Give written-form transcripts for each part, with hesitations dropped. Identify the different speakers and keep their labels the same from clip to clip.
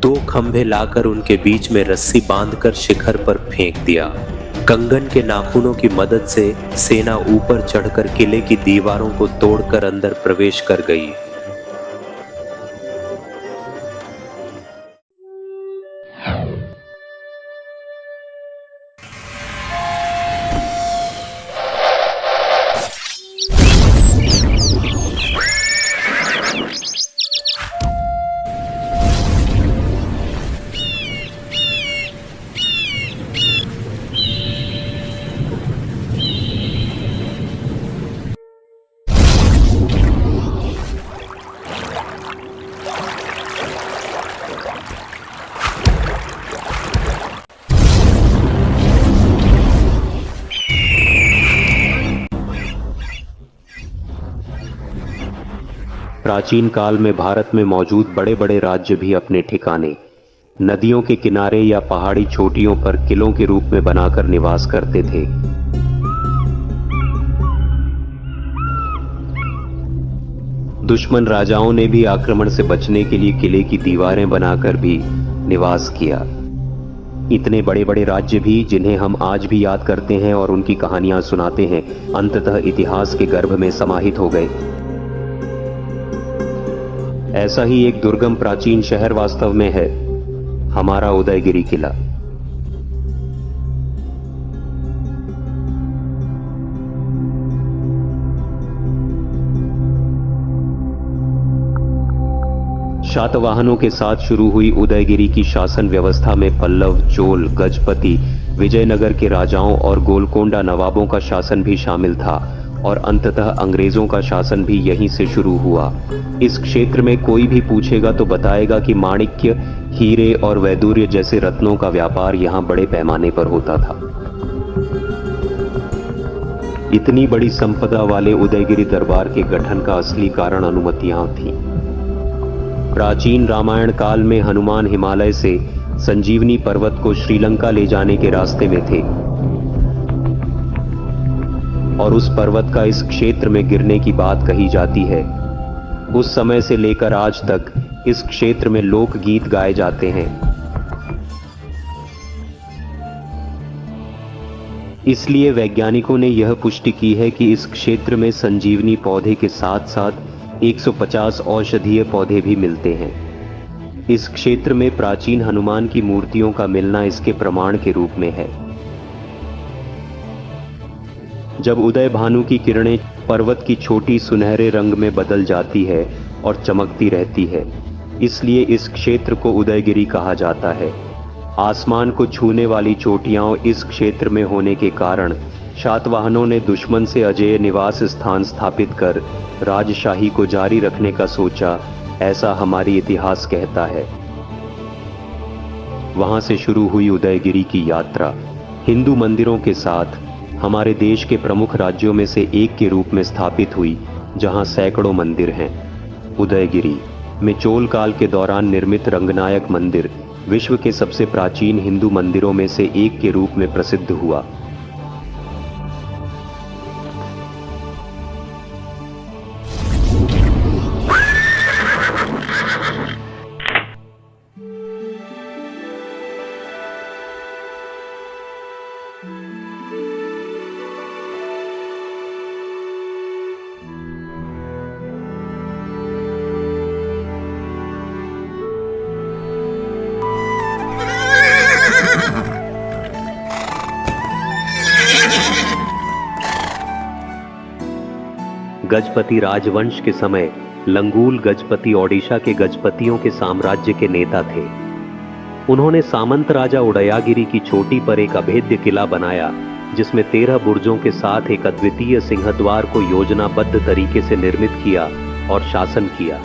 Speaker 1: 2 खंभे लाकर उनके बीच में रस्सी बांधकर शिखर पर फेंक दिया। कंगन के नाखूनों की मदद से सेना ऊपर चढ़कर किले की दीवारों को तोड़कर अंदर प्रवेश कर गई। प्राचीन काल में भारत में मौजूद बड़े बड़े राज्य भी अपने ठिकाने नदियों के किनारे या पहाड़ी चोटियों पर किलों के रूप में बनाकर निवास करते थे। दुश्मन राजाओं ने भी आक्रमण से बचने के लिए किले की दीवारें बनाकर भी निवास किया। इतने बड़े बड़े राज्य भी जिन्हें हम आज भी याद करते हैं और उनकी कहानियां सुनाते हैं, अंततः इतिहास के गर्भ में समाहित हो गए। ऐसा ही एक दुर्गम प्राचीन शहर वास्तव में है हमारा उदयगिरी किला। शातवाहनों के साथ शुरू हुई उदयगिरी की शासन व्यवस्था में पल्लव, चोल, गजपति, विजयनगर के राजाओं और गोलकोंडा नवाबों का शासन भी शामिल था और अंततः अंग्रेजों का शासन भी यहीं से शुरू हुआ। इस क्षेत्र में कोई भी पूछेगा तो बताएगा कि माणिक्य, हीरे और वैदूर्य जैसे रत्नों का व्यापार यहां बड़े पैमाने पर होता था। इतनी बड़ी संपदा वाले उदयगिरी दरबार के गठन का असली कारण अनुमतियां थीं। प्राचीन रामायण काल में हनुमान हिमालय से संजीवनी पर्वत को श्रीलंका ले जाने के रास्ते में थे और उस पर्वत का इस क्षेत्र में गिरने की बात कही जाती है। उस समय से लेकर आज तक इस क्षेत्र में लोकगीत गाए जाते हैं। इसलिए वैज्ञानिकों ने यह पुष्टि की है कि इस क्षेत्र में संजीवनी पौधे के साथ साथ 150 औषधीय पौधे भी मिलते हैं। इस क्षेत्र में प्राचीन हनुमान की मूर्तियों का मिलना इसके प्रमाण के रूप में है। जब उदय भानु की किरणें पर्वत की छोटी सुनहरे रंग में बदल जाती है और चमकती रहती है, इसलिए इस क्षेत्र को उदयगिरी कहा जाता है। आसमान को छूने वाली चोटियां इस क्षेत्र में होने के कारण शातवाहनों ने दुश्मन से अजेय निवास स्थान स्थापित कर राजशाही को जारी रखने का सोचा, ऐसा हमारी इतिहास कहता है। वहां से शुरू हुई उदयगिरी की यात्रा हिंदू मंदिरों के साथ हमारे देश के प्रमुख राज्यों में से एक के रूप में स्थापित हुई, जहां सैकड़ों मंदिर हैं। उदयगिरी में चोल काल के दौरान निर्मित रंगनायक मंदिर विश्व के सबसे प्राचीन हिंदू मंदिरों में से एक के रूप में प्रसिद्ध हुआ। गजपति राजवंश के समय लंगूल गजपति ओडिशा के गजपतियों के साम्राज्य के नेता थे। उन्होंने सामंत राजा उदयागिरी की चोटी पर एक अभेद्य किला बनाया, जिसमें 13 बुर्जों के साथ एक अद्वितीय सिंहद्वार को योजनाबद्ध तरीके से निर्मित किया और शासन किया।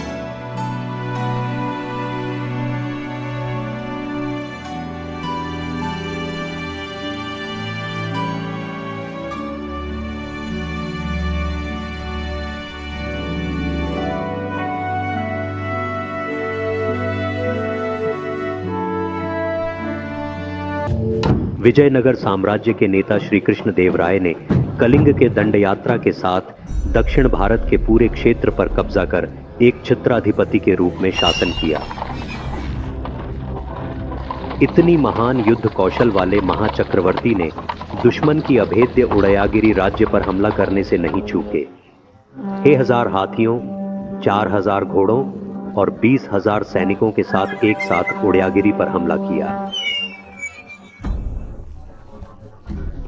Speaker 1: विजयनगर साम्राज्य के नेता श्री कृष्ण देव राय ने कलिंग के दंड यात्रा के साथ दक्षिण भारत के पूरे क्षेत्र पर कब्जा कर एक छत्राधिपति के रूप में शासन किया। इतनी महान युद्ध कौशल वाले महाचक्रवर्ती ने दुश्मन की अभेद्य उदयगिरी राज्य पर हमला करने से नहीं चूके। 6,000 हाथियों, 4,000 घोड़ों और 20,000 सैनिकों के साथ एक साथ उदयगिरी पर हमला किया।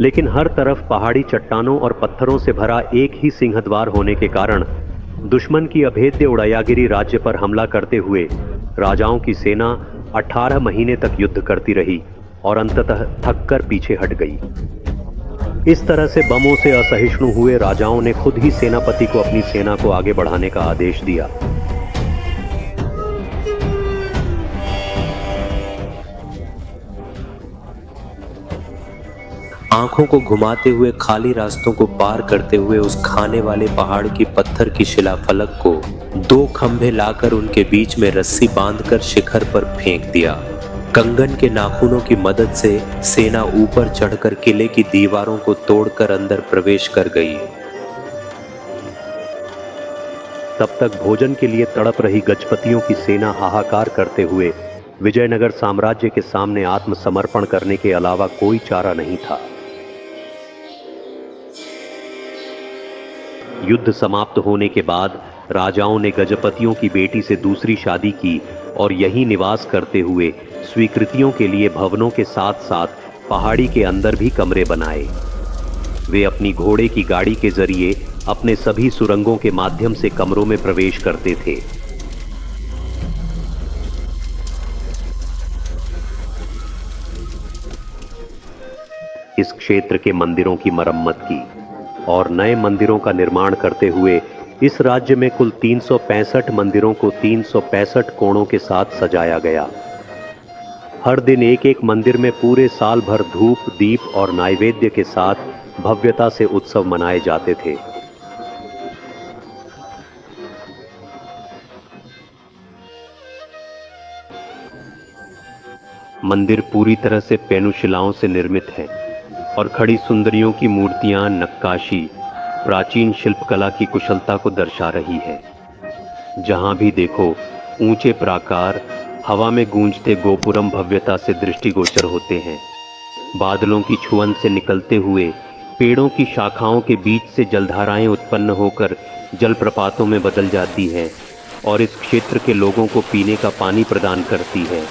Speaker 1: लेकिन हर तरफ पहाड़ी चट्टानों और पत्थरों से भरा एक ही सिंहद्वार होने के कारण दुश्मन की अभेद्य उदयगिरी राज्य पर हमला करते हुए राजाओं की सेना 18 महीने तक युद्ध करती रही और अंततः थककर पीछे हट गई। इस तरह से बमों से असहिष्णु हुए राजाओं ने खुद ही सेनापति को अपनी सेना को आगे बढ़ाने का आदेश दिया।
Speaker 2: आंखों को घुमाते हुए खाली रास्तों को पार करते हुए उस खाने वाले पहाड़ की पत्थर की शिलाफलक को 2 खंभे लाकर उनके बीच में रस्सी बांधकर शिखर पर फेंक दिया। कंगन के नाखूनों की मदद से सेना ऊपर चढ़कर किले की दीवारों को तोड़कर अंदर प्रवेश कर गई।
Speaker 1: तब तक भोजन के लिए तड़प रही गजपतियों की सेना हाहाकार करते हुए विजयनगर साम्राज्य के सामने आत्मसमर्पण करने के अलावा कोई चारा नहीं था। युद्ध समाप्त होने के बाद राजाओं ने गजपतियों की बेटी से दूसरी शादी की और यहीं निवास करते हुए स्वीकृतियों के लिए भवनों के साथ साथ पहाड़ी के अंदर भी कमरे बनाए। वे अपनी घोड़े की गाड़ी के जरिए अपने सभी सुरंगों के माध्यम से कमरों में प्रवेश करते थे। इस क्षेत्र के मंदिरों की मरम्मत की और नए मंदिरों का निर्माण करते हुए इस राज्य में कुल 365 मंदिरों को 365 कोणों के साथ सजाया गया। हर दिन एक एक मंदिर में पूरे साल भर धूप, दीप और नैवेद्य के साथ भव्यता से उत्सव मनाए जाते थे। मंदिर पूरी तरह से पेनुशिलाओं से निर्मित है और खड़ी सुंदरियों की मूर्तियां, नक्काशी प्राचीन शिल्पकला की कुशलता को दर्शा रही है। जहां भी देखो ऊंचे प्राकार, हवा में गूंजते गोपुरम भव्यता से दृष्टिगोचर होते हैं। बादलों की छुअन से निकलते हुए पेड़ों की शाखाओं के बीच से जलधाराएं उत्पन्न होकर जलप्रपातों में बदल जाती है और इस क्षेत्र के लोगों को पीने का पानी प्रदान करती है।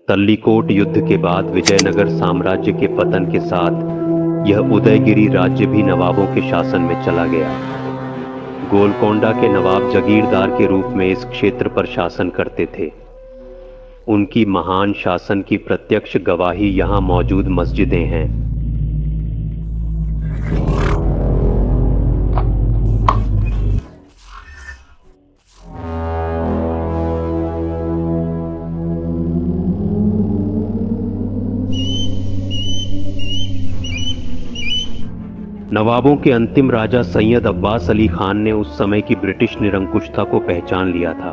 Speaker 1: तल्लीकोट युद्ध के बाद विजयनगर साम्राज्य के पतन के साथ यह उदयगिरी राज्य भी नवाबों के शासन में चला गया। गोलकोंडा के नवाब जागीरदार के रूप में इस क्षेत्र पर शासन करते थे। उनकी महान शासन की प्रत्यक्ष गवाही यहां मौजूद मस्जिदें हैं। नवाबों के अंतिम राजा सैयद अब्बास अली खान ने उस समय की ब्रिटिश निरंकुशता को पहचान लिया था।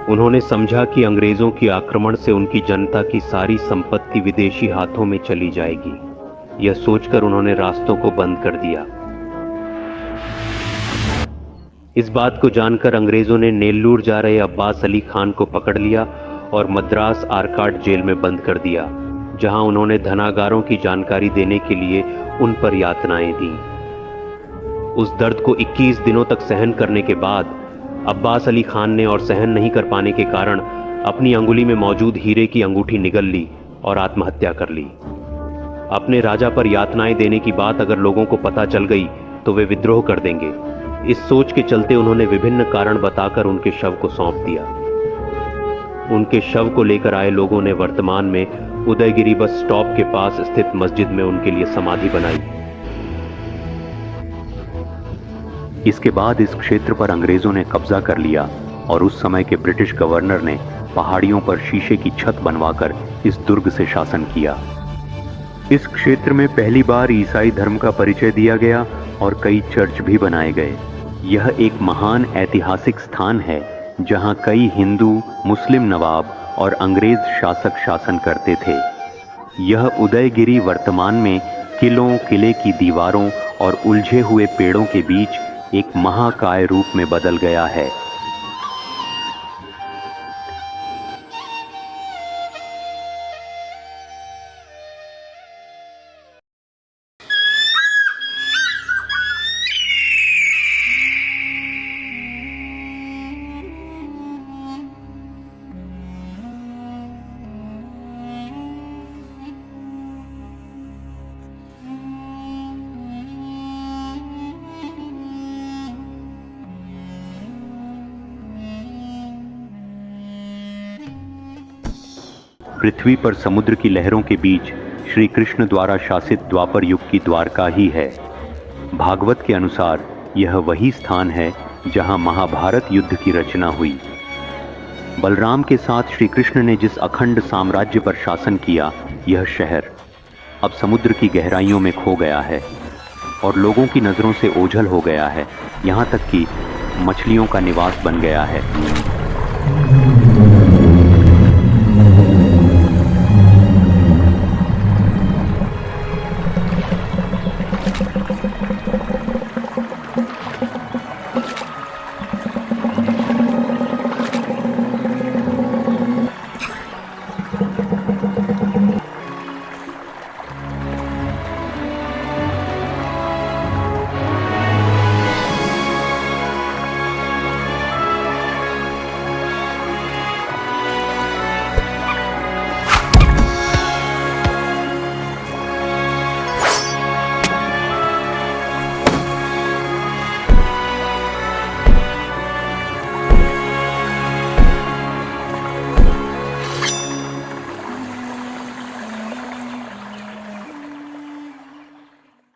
Speaker 1: उन्होंने समझा कि अंग्रेजों की आक्रमण से उनकी जनता की सारी संपत्ति विदेशी हाथों में चली जाएगी। यह सोचकर उन्होंने रास्तों को बंद कर दिया। इस बात को जानकर अंग्रेजों ने नेल्लूर जा रहे अब्बास अली खान को पकड़ लिया और मद्रास आरकाट जेल में बंद कर दिया, जहां उन्होंने धनागारों की जानकारी देने के लिए उन पर यातनाएं दी। उस दर्द को 21 दिनों तक सहन करने के बाद अब्बास अली खान ने और सहन नहीं कर पाने के कारण अपनी अंगुली में मौजूद हीरे की अंगूठी निगल ली और आत्महत्या कर ली। अपने राजा पर यातनाएं देने की बात अगर लोगों को पता चल गई तो वे विद्रोह कर देंगे। इस सोच के चलते उन्होंने विभिन्न कारण बताकर उनके शव को सौंप दिया। उनके शव को लेकर आए लोगों ने वर्तमान में उदयगिरी बस स्टॉप के पास स्थित मस्जिद में उनके लिए समाधि बनाई। इसके बाद इस क्षेत्र पर अंग्रेजों ने कब्जा कर लिया और उस समय के ब्रिटिश गवर्नर ने पहाड़ियों पर शीशे की छत बनवाकर इस दुर्ग से शासन किया। इस क्षेत्र में पहली बार ईसाई धर्म का परिचय दिया गया और कई चर्च भी बनाए गए। यह एक महान ऐतिहासिक स्थान है जहां कई हिंदू, मुस्लिम नवाब और अंग्रेज शासक शासन करते थे। यह उदयगिरी वर्तमान में किलों, किले की दीवारों और उलझे हुए पेड़ों के बीच एक महाकाय रूप में बदल गया है। पृथ्वी पर समुद्र की लहरों के बीच श्री कृष्ण द्वारा शासित द्वापर युग की द्वारका ही है। भागवत के अनुसार यह वही स्थान है जहां महाभारत युद्ध की रचना हुई। बलराम के साथ श्री कृष्ण ने जिस अखंड साम्राज्य पर शासन किया, यह शहर अब समुद्र की गहराइयों में खो गया है और लोगों की नज़रों से ओझल हो गया है। यहाँ तक कि मछलियों का निवास बन गया है।